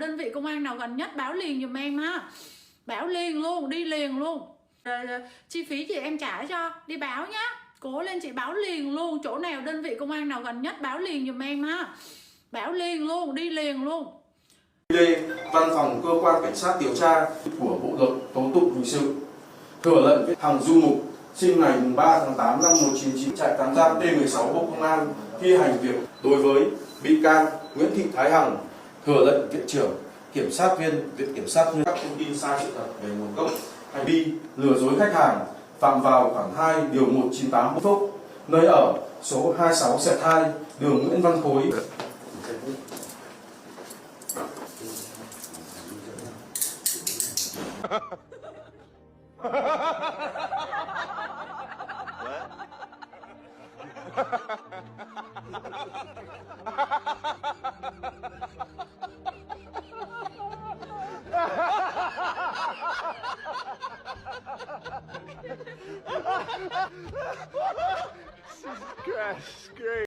đơn vị công an nào gần nhất báo liền giùm em ha. Báo liền luôn, đi liền luôn. Chi phí chị em trả cho, đi báo nhá. Cố lên chị, báo liền luôn. Chỗ nào đơn vị công an nào gần nhất báo liền giùm em ha. Báo liền luôn, đi liền luôn. Đây, Văn phòng Cơ quan Cảnh sát điều tra của Bộ luật tố tụng hình sự thừa lệnh Hằng Du Mục sinh ngày 3 tháng 8 năm 1999, trại tạm giam T16 Bộ Công an thi hành việc đối với bị can Nguyễn Thị Thái Hằng, thừa lệnh Viện trưởng, Kiểm sát viên Viện Kiểm sát các thông tin sai sự thật về nguồn gốc hành vi lừa dối khách hàng phạm vào khoản 2 điều 198 Bộ Phúc, nơi ở số 26/2 đường Nguyễn Văn Khối. Gosh, great.